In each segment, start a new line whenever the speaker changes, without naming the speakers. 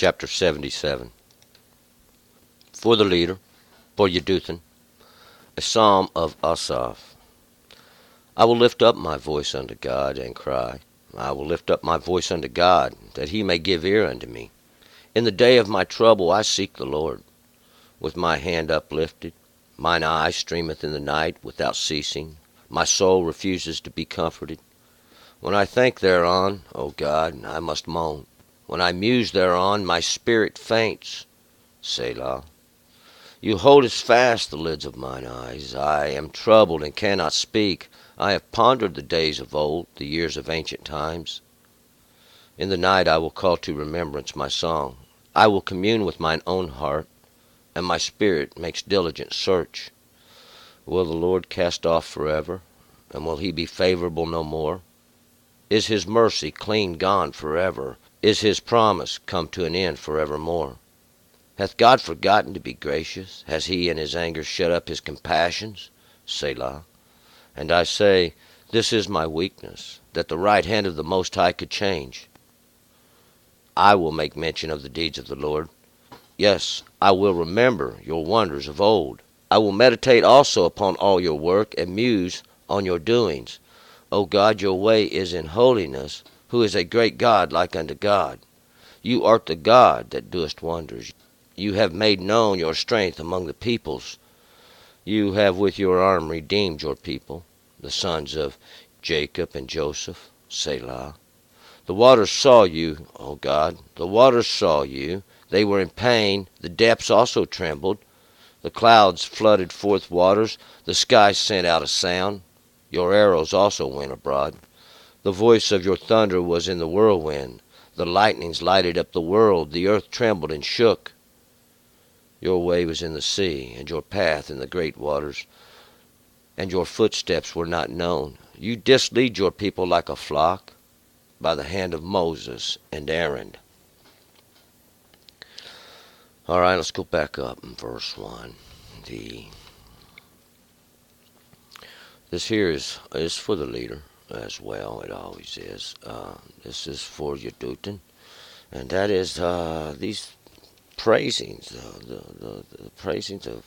chapter 77. For the leader, for Yedutun, a psalm of Asaph. I will lift up my voice unto God and cry. I will lift up my voice unto God, that he may give ear unto me. In the day of my trouble I seek the Lord. With my hand uplifted, mine eye streameth in the night without ceasing. My soul refuses to be comforted. When I think thereon, O God, I must moan. When I muse thereon, my spirit faints. Selah. You holdest fast the lids of mine eyes. I am troubled and cannot speak. I have pondered the days of old, the years of ancient times. In the night I will call to remembrance my song. I will commune with mine own heart, and my spirit makes diligent search. Will the Lord cast off forever, and will he be favorable no more? Is his mercy clean gone forever? Is his promise come to an end forevermore? Hath God forgotten to be gracious? Has he in his anger shut up his compassions? Selah. And I say, this is my weakness, that the right hand of the Most High could change. I will make mention of the deeds of the Lord. Yes, I will remember your wonders of old. I will meditate also upon all your work, and muse on your doings. O God, your way is in holiness. Who is a great God like unto God? You art the God that doest wonders. You have made known your strength among the peoples. You have with your arm redeemed your people, the sons of Jacob and Joseph. Selah. The waters saw you, O God. The waters saw you. They were in pain. The depths also trembled. The clouds flooded forth waters. The sky sent out a sound. Your arrows also went abroad. The voice of your thunder was in the whirlwind. The lightnings lighted up the world. The earth trembled and shook. Your way was in the sea, and your path in the great waters, and your footsteps were not known. You dislead your people like a flock by the hand of Moses and Aaron. All right, let's go back up in verse 1. This here is for the leader as well. It always is. This is for Yedutun, and that is these praisings, the praisings of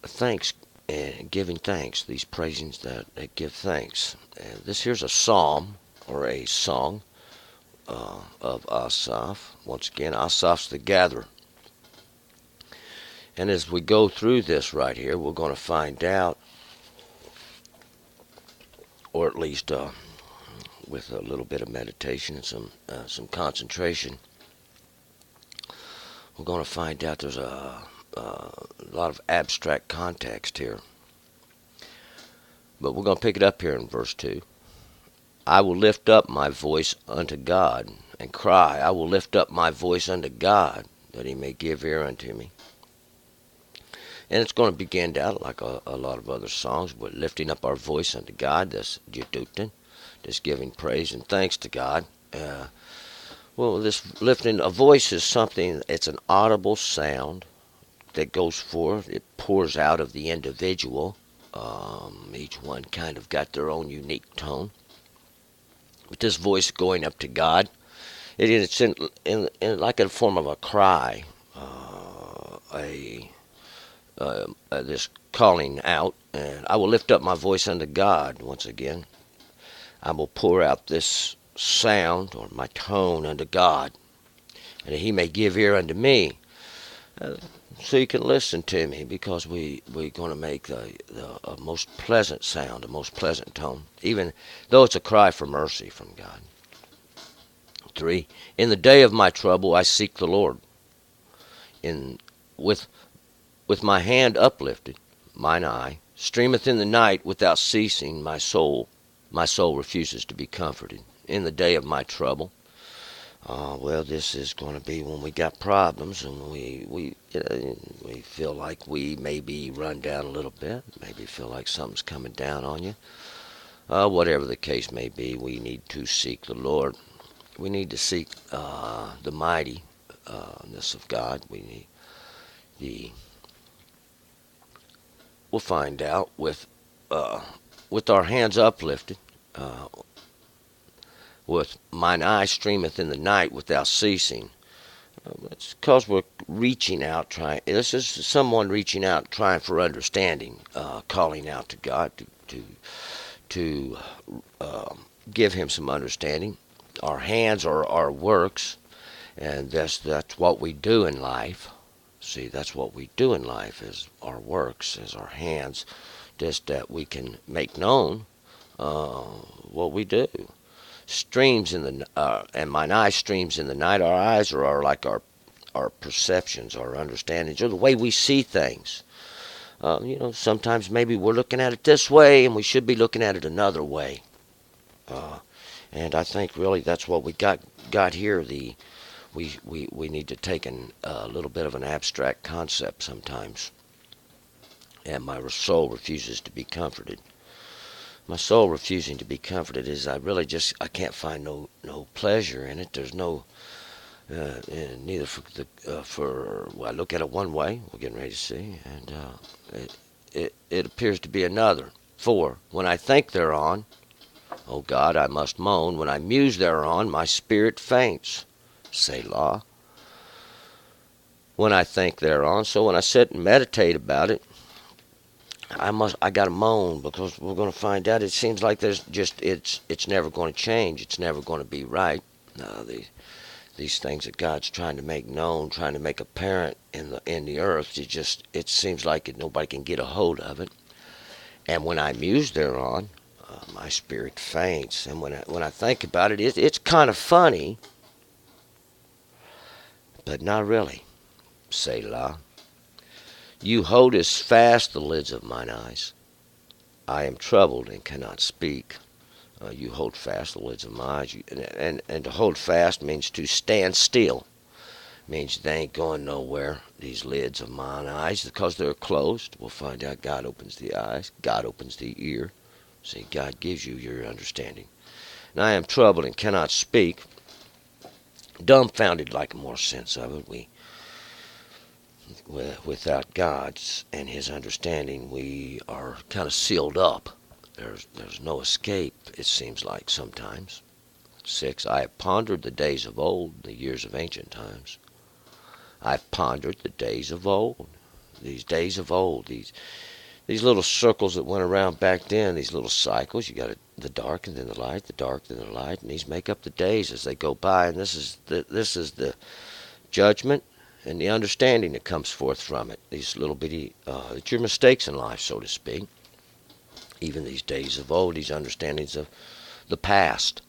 thanks and giving thanks. These praisings that give thanks. And this here's a psalm or a song of Asaph. Once again, Asaph's the gatherer. And as we go through this right here, we're going to find out, or at least with a little bit of meditation and some concentration, we're going to find out there's a lot of abstract context here. But we're going to pick it up here in verse 2. I will lift up my voice unto God and cry. I will lift up my voice unto God, that he may give ear unto me. And it's going to begin out like a lot of other songs, but lifting up our voice unto God. That's Yedutun, just giving praise and thanks to God. Well, this lifting a voice is something, it's an audible sound that goes forth. It pours out of the individual. Each one kind of got their own unique tone. But this voice going up to God, it's in like a form of a cry, this calling out. And I will lift up my voice unto God once again. I will pour out this sound or my tone unto God, and that he may give ear unto me. So you can listen to me, because we're going to make the most pleasant sound, the most pleasant tone, even though it's a cry for mercy from God. 3. In the day of my trouble I seek the Lord. With my hand uplifted, mine eye streameth in the night without ceasing. My soul refuses to be comforted. In the day of my trouble. Well, this is going to be when we got problems and we feel like we may be run down a little bit, maybe feel like something's coming down on you. Whatever the case may be, we need to seek the Lord. We need to seek the mightiness of God. We need we'll find out with our hands uplifted. with mine eye streameth in the night without ceasing. It's because we're reaching out, trying. This is someone reaching out, trying for understanding, calling out to God to give Him some understanding. Our hands are our works, and that's what we do in life. See, that's what we do in life is our works, is our hands, just that we can make known what we do. Streams in the and mine eye streams in the night. Our eyes are like our perceptions, our understandings, or the way we see things. Sometimes maybe we're looking at it this way, and we should be looking at it another way. Uh, and I think really that's what we got here. We need to take a little bit of an abstract concept sometimes, and my soul refuses to be comforted. My soul refusing to be comforted is I can't find no pleasure in it. There's no neither for well, I look at it one way. We're getting ready to see, and it appears to be another. For when I think thereon, O God, I must moan. When I muse thereon, my spirit faints. Selah. When I think thereon, so when I sit and meditate about it, I gotta moan because we're gonna find out. It seems like it's never going to change. It's never going to be right. These things that God's trying to make known, trying to make apparent in the earth, it seems like nobody can get a hold of it. And when I muse thereon, my spirit faints. And when I think about it, it's kind of funny, but not really. Selah. You holdest fast the lids of mine eyes. I am troubled and cannot speak. You hold fast the lids of my eyes. And to hold fast means to stand still. Means they ain't going nowhere, these lids of mine eyes, because they're closed. We'll find out God opens the eyes. God opens the ear. See, God gives you your understanding. And I am troubled and cannot speak. Dumbfounded, like more sense of it. Without God's and His understanding, we are kind of sealed up. There's no escape, it seems like sometimes. 6. I have pondered the days of old, the years of ancient times. I've pondered the days of old. These days of old, these little circles that went around back then, these little cycles. You got the dark and then the light, the dark and then the light, and these make up the days as they go by. And this is the judgment and the understanding that comes forth from it. These little bitty, it's your mistakes in life, so to speak. Even these days of old, these understandings of the past.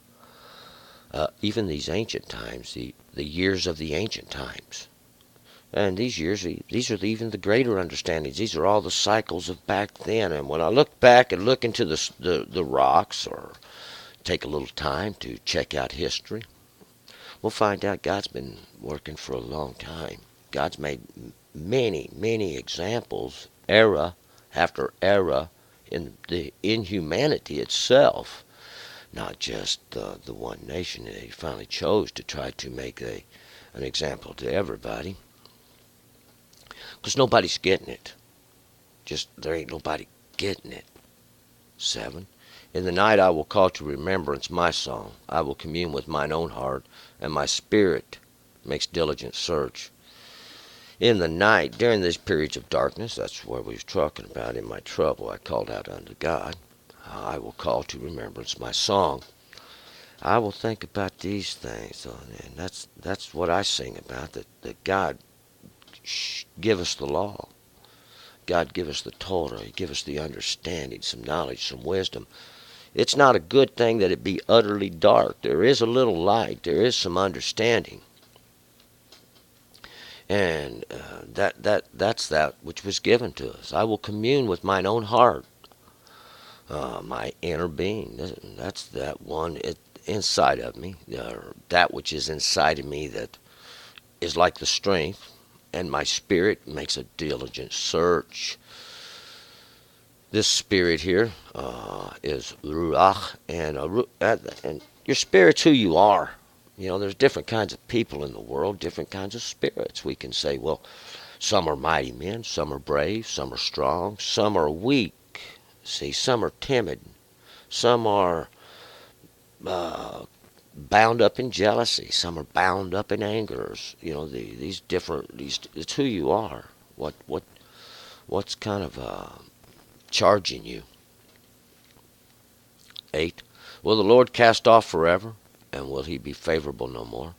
Even these ancient times, the years of the ancient times. And these years, these are even the greater understandings. These are all the cycles of back then. And when I look back and look into the rocks, or take a little time to check out history, we'll find out God's been working for a long time. God's made many, many examples, era after era, in humanity itself. Not just the one nation. He finally chose to try to make an example to everybody. Because nobody's getting it. There ain't nobody getting it. 7. In the night I will call to remembrance my song. I will commune with mine own heart, and my spirit makes diligent search. In the night, during these periods of darkness, that's what we was talking about. In my trouble, I called out unto God. I will call to remembrance my song. I will think about these things, and that's what I sing about. That God give us the law. God give us the Torah. He give us the understanding, some knowledge, some wisdom. It's not a good thing that it be utterly dark. There is a little light. There is some understanding. And that's that which was given to us. I will commune with mine own heart, my inner being. That's that one inside of me, that which is inside of me that is like the strength, and my spirit makes a diligent search. This spirit here is Ruach, and your spirit's who you are. There's different kinds of people in the world, different kinds of spirits. We can say, well, some are mighty men, some are brave, some are strong, some are weak. See, some are timid, some are bound up in jealousy. Some are bound up in angers. These different. It's who you are. What's kind of charging you? 8. Will the Lord cast off forever, and will He be favorable no more?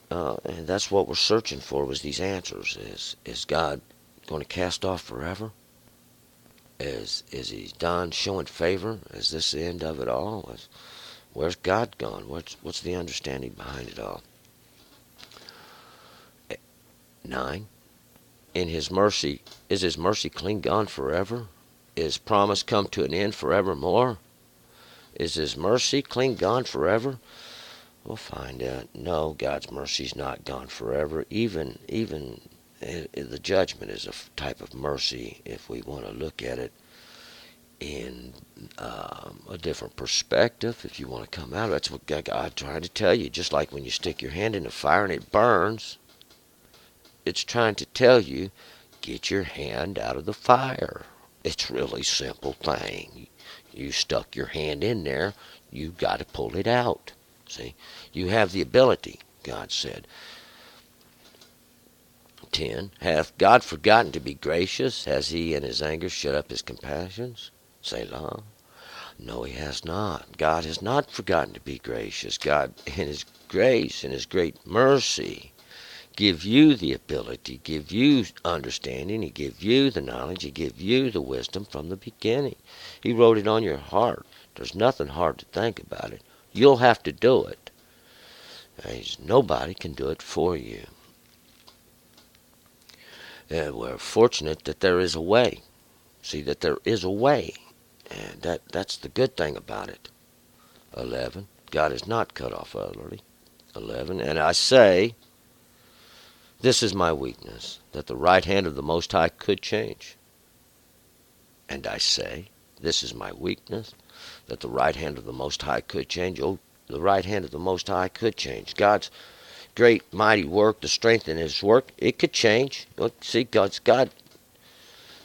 And that's what we're searching for, was these answers. Is God going to cast off forever? Is He done showing favor? Is this the end of it all? Where's God gone? What's the understanding behind it all? 9. In His mercy, is His mercy clean gone forever? Is promise come to an end forevermore? Is His mercy clean gone forever? We'll find out. No, God's mercy's not gone forever. Even the judgment is a type of mercy, if we want to look at it in a different perspective. If you want to come out, that's what God tried to tell you. Just like when you stick your hand in the fire and it burns, it's trying to tell you, get your hand out of the fire. It's a really simple thing. You stuck your hand in there, you got to pull it out. See, you have the ability, God said. 10. Hath God forgotten to be gracious? Has He in His anger shut up His compassions? Selah. No, He has not. God has not forgotten to be gracious. God, in His grace and His great mercy, give you the ability, give you understanding, He give you the knowledge, He give you the wisdom from the beginning. He wrote it on your heart. There's nothing hard to think about it. You'll have to do it. Nobody can do it for you. We're fortunate that there is a way. See, that there is a way. And that's the good thing about it. 11. God is not cut off utterly. 11. And I say, this is my weakness, that the right hand of the Most High could change. And I say, this is my weakness, that the right hand of the Most High could change. Oh, the right hand of the Most High could change. God's great, mighty work, the strength in His work, it could change. See, God,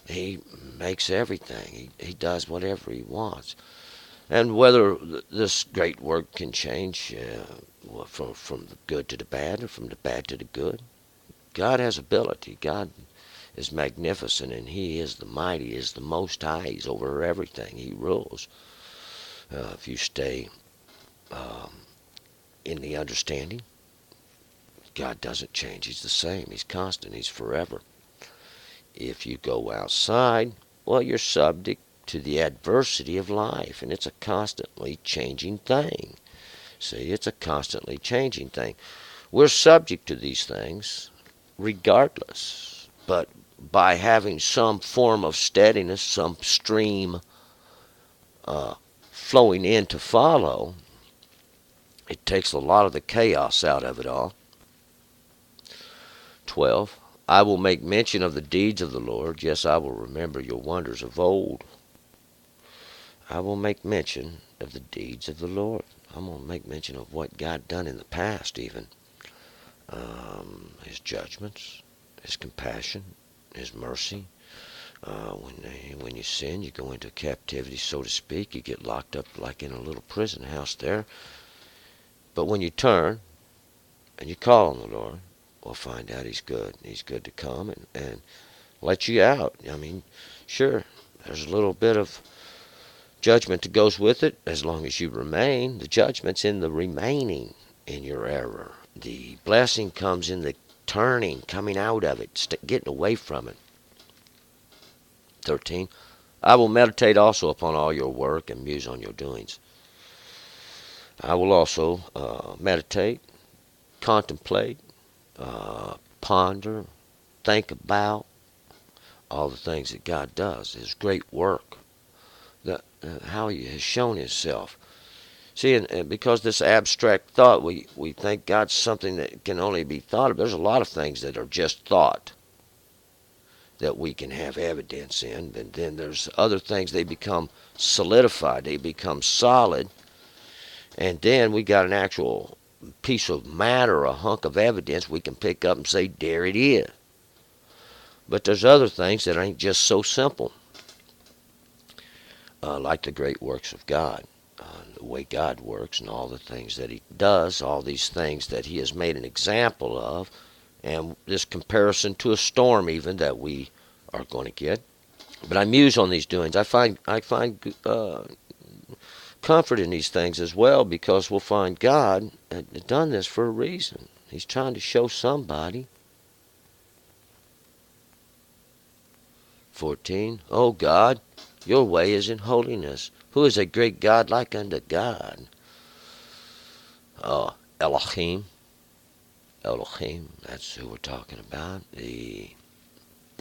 He makes everything. He does whatever He wants. And whether this great work can change from the good to the bad, or from the bad to the good, God has ability. God is magnificent, and He is the mighty, He is the Most High. He's over everything. He rules. If you stay in the understanding, God doesn't change. He's the same. He's constant. He's forever. If you go outside, well, you're subject to the adversity of life, and it's a constantly changing thing. See, it's a constantly changing thing. We're subject to these things regardless, but by having some form of steadiness, some stream flowing in to follow, it takes a lot of the chaos out of it all. 12. I will make mention of the deeds of the Lord. Yes, I will remember your wonders of old. I will make mention of the deeds of the Lord. I'm going to make mention of what God done in the past even. His judgments, His compassion, His mercy. When you sin, you go into captivity, so to speak. You get locked up like in a little prison house there. But when you turn and you call on the Lord, we'll find out He's good. He's good to come and let you out. I mean, sure, there's a little bit of judgment that goes with it as long as you remain. The judgment's in the remaining in your error. The blessing comes in the turning, coming out of it, getting away from it. 13. I will meditate also upon all your work and muse on your doings. I will also meditate, contemplate, ponder, think about all the things that God does, His great work, how He has shown Himself. See, and because this abstract thought, we think God's something that can only be thought of. There's a lot of things that are just thought that we can have evidence in, and then there's other things, they become solidified, they become solid, and then we got an actual piece of matter, a hunk of evidence we can pick up and say, there it is. But there's other things that ain't just so simple, like the great works of God. the way God works and all the things that he does, all these things that he has made an example of, and this comparison to a storm even that we are going to get. But I muse on these doings. I find comfort in these things as well, because we'll find God had done this for a reason. He's trying to show somebody. 14. O God, your way is in holiness. Who is a great God like unto God? Elohim. Elohim, that's who we're talking about. The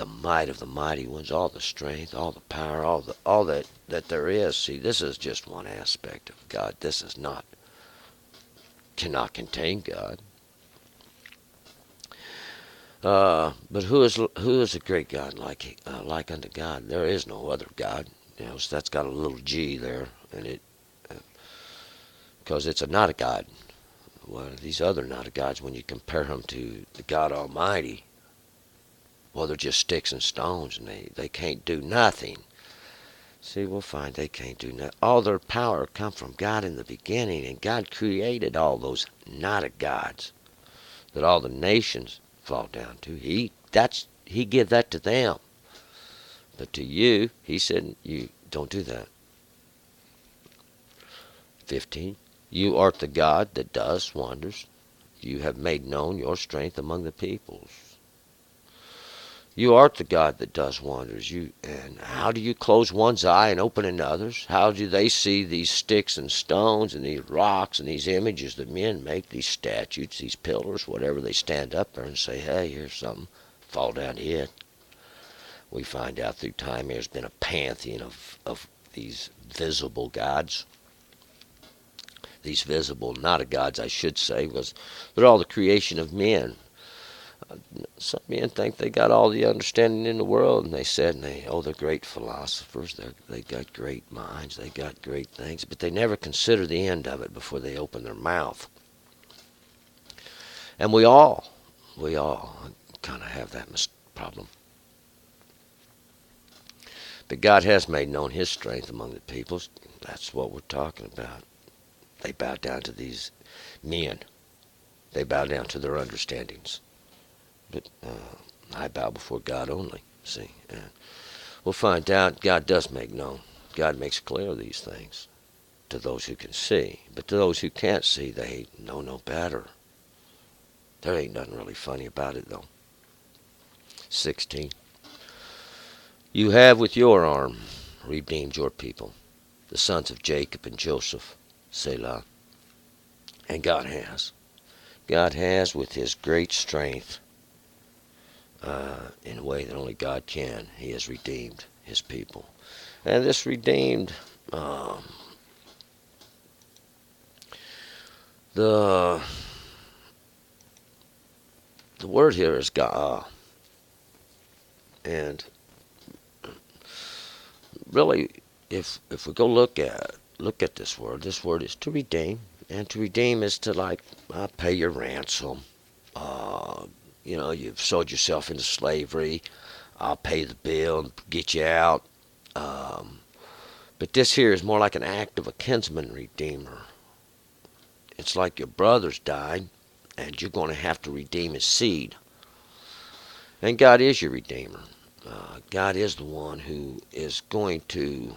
might of the mighty ones, all the strength, all the power, all that there is. See, this is just one aspect of God. This is not, cannot contain God. But who is a great God like unto God? There is no other God. So that's got a little G there, and it because it's not a God. Well, these other not a gods, when you compare them to the God Almighty, well, they're just sticks and stones, and they can't do nothing. See, we'll find they can't do nothing. All their power come from God in the beginning, and God created all those not a gods that all the nations fall down to. He give that to them. But to you, he said, you don't do that. 15. You art the God that does wonders. You have made known your strength among the peoples. You art the God that does wonders. And how do you close one's eye and open another's? How do they see these sticks and stones and these rocks and these images that men make, these statues, these pillars, whatever, they stand up there and say, hey, here's something, fall down to it. We find out through time there's been a pantheon of these visible gods. These visible, not a gods, I should say, because they're all the creation of men. Some men think they got all the understanding in the world, and they're great philosophers. They got great minds. They got great things, but they never consider the end of it before they open their mouth. And we all kind of have that problem. But God has made known his strength among the peoples. That's what we're talking about. They bow down to these men. They bow down to their understandings. But I bow before God only, see. And we'll find out God does make known. God makes clear these things to those who can see. But to those who can't see, they know no better. There ain't nothing really funny about it, though. 16. You have with your arm redeemed your people, the sons of Jacob and Joseph, Selah. And God has. God has, with his great strength, in a way that only God can, he has redeemed his people. And this redeemed, the word here is Ga'ah. And really, if we go look at this word is to redeem. And to redeem is to pay your ransom. You've sold yourself into slavery. I'll pay the bill and get you out. But this here is more like an act of a kinsman redeemer. It's like your brother's died, and you're going to have to redeem his seed. And God is your redeemer. God is the one who is going to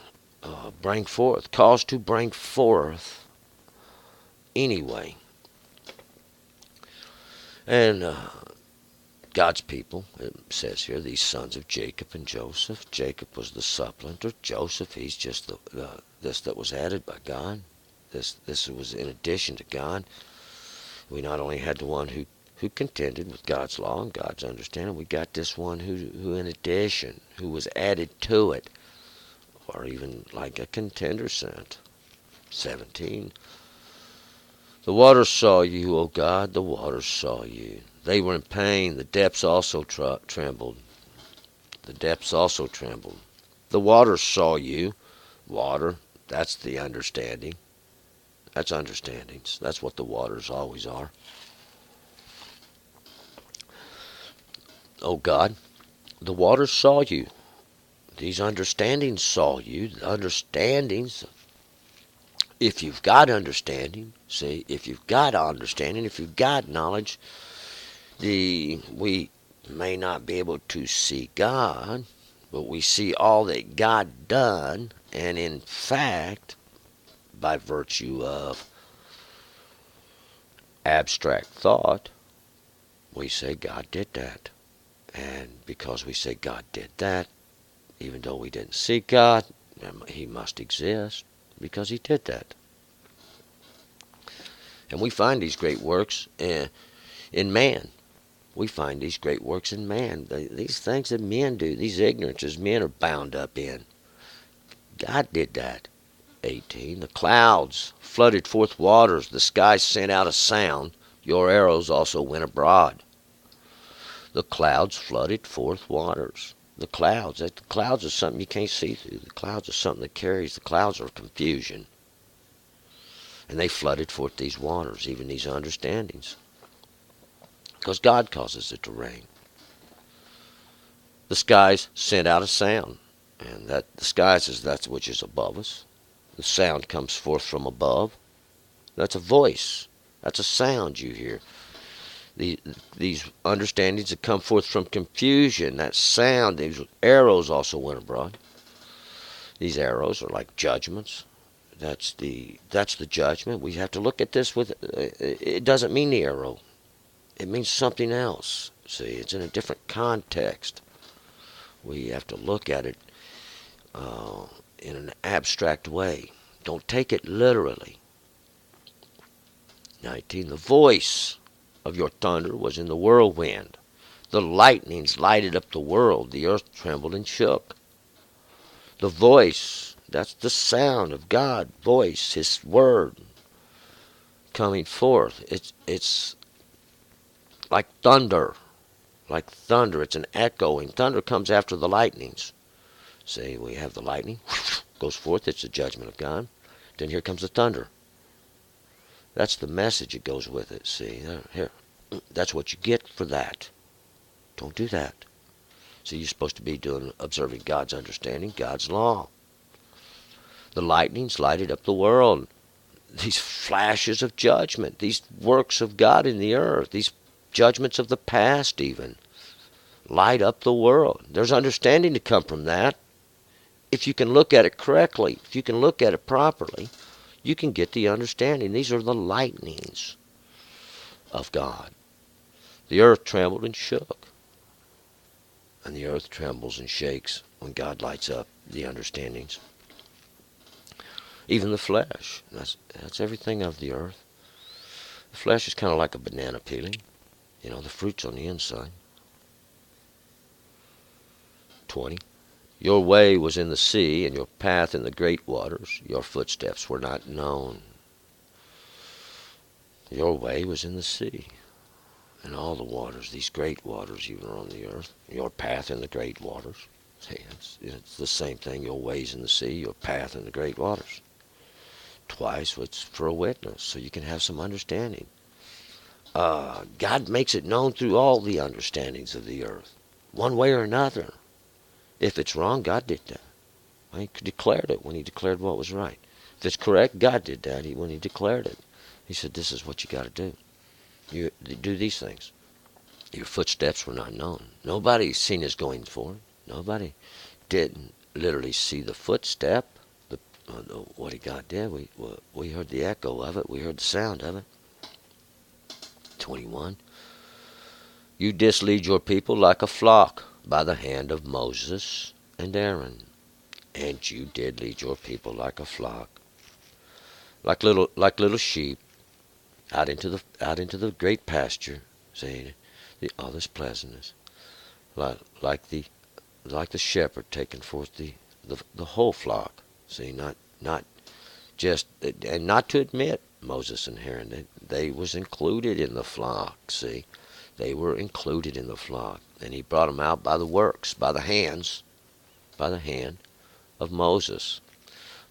cause to bring forth anyway. And God's people, it says here, these sons of Jacob and Joseph. Jacob was the supplanter. Joseph, he's just this that was added by God. This was in addition to God. We not only had the one who contended with God's law and God's understanding, we got this one who in addition, who was added to it, or even like a contender sent. 17. The waters saw you, O God, the waters saw you. They were in pain. The depths also trembled. The depths also trembled. The waters saw you. Water, that's the understanding. That's understandings. That's what the waters always are. O God, the waters saw you. These understandings saw you. The understandings If you've got understanding, see, if you've got understanding, if you've got knowledge, we may not be able to see God, but we see all that God done, and in fact, by virtue of abstract thought, we say God did that. And because we say God did that, even though we didn't see God, he must exist because he did that. And we find these great works in man. We find these great works in man. These things that men do, these ignorances men are bound up in. God did that. 18. The clouds flooded forth waters. The sky sent out a sound. Your arrows also went abroad. The clouds flooded forth waters. The clouds are something you can't see through. The clouds are something that carries. The clouds are confusion. And they flooded forth these waters, even these understandings. Because God causes it to rain. The skies sent out a sound. And that the skies is that which is above us. The sound comes forth from above. That's a voice. That's a sound you hear. These understandings that come forth from confusion, that sound, these arrows also went abroad. These arrows are like judgments. That's the judgment. We have to look at this with, it doesn't mean the arrow. It means something else. See, it's in a different context. We have to look at it in an abstract way. Don't take it literally. 19. The voice of your thunder was in the whirlwind. The lightnings lighted up the world. The earth trembled and shook. The voice, that's the sound of God, voice, his word coming forth. It's like thunder. Like thunder. It's an echoing. Thunder comes after the lightnings. See, we have the lightning, goes forth, it's the judgment of God. Then here comes the thunder. That's the message that goes with it, see. Here, that's what you get for that. Don't do that. See, you're supposed to be observing God's understanding, God's law. The lightnings lighted up the world. These flashes of judgment, these works of God in the earth, these judgments of the past even, light up the world. There's understanding to come from that. If you can look at it correctly, if you can look at it properly, you can get the understanding. These are the lightnings of God. The earth trembled and shook. And the earth trembles and shakes when God lights up the understandings. Even the flesh, that's everything of the earth. The flesh is kind of like a banana peeling. You know, the fruit's on the inside. 20. Your way was in the sea, and your path in the great waters. Your footsteps were not known. Your way was in the sea, and all the waters, these great waters even are on the earth. Your path in the great waters. See, it's the same thing. Your way's in the sea, your path in the great waters. Twice, it's for a witness, so you can have some understanding. God makes it known through all the understandings of the earth, one way or another. If it's wrong, God did that. He declared it when he declared what was right. If it's correct, God did that when he declared it. He said, this is what you got to do. You do these things. Your footsteps were not known. Nobody seen his goings forward. Nobody didn't literally see the footstep. What God did. We heard the echo of it. We heard the sound of it. 21. You did lead your people like a flock by the hand of Moses and Aaron. And you did lead your people like a flock, like little sheep, out into the great pasture, saying all this pleasantness, like the shepherd taking forth the whole flock. See, not just, and not to admit Moses and Aaron, they was included in the flock. See, they were included in the flock, and he brought them out by the works, by the hand of Moses.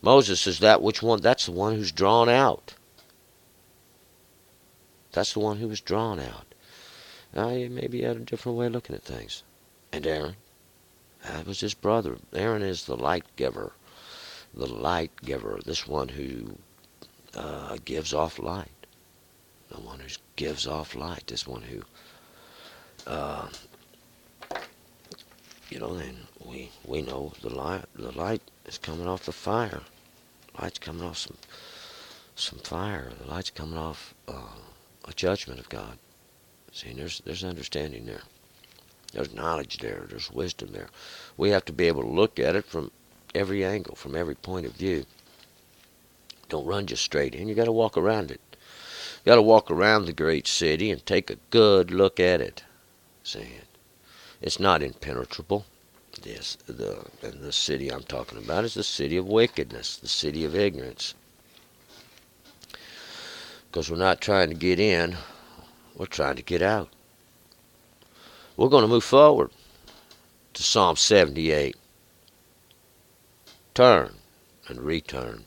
Moses is that's the one who's drawn out. That's the one who was drawn out. Now, you maybe had a different way of looking at things. And Aaron, that was his brother. Aaron is the light giver. The light giver. This one who gives off light. The one who gives off light is one who, uh, and we know the light is coming off the fire. Light's coming off some fire. The light's coming off a judgment of God. See, and there's understanding there. There's knowledge there. There's wisdom there. We have to be able to look at it from every angle, from every point of view. Don't run just straight in. You got to walk around it. You got to walk around the great city and take a good look at it. See, it's not impenetrable. Yes, the city I'm talking about is the city of wickedness, the city of ignorance. Because we're not trying to get in, we're trying to get out. We're going to move forward to Psalm 78. Turn and return.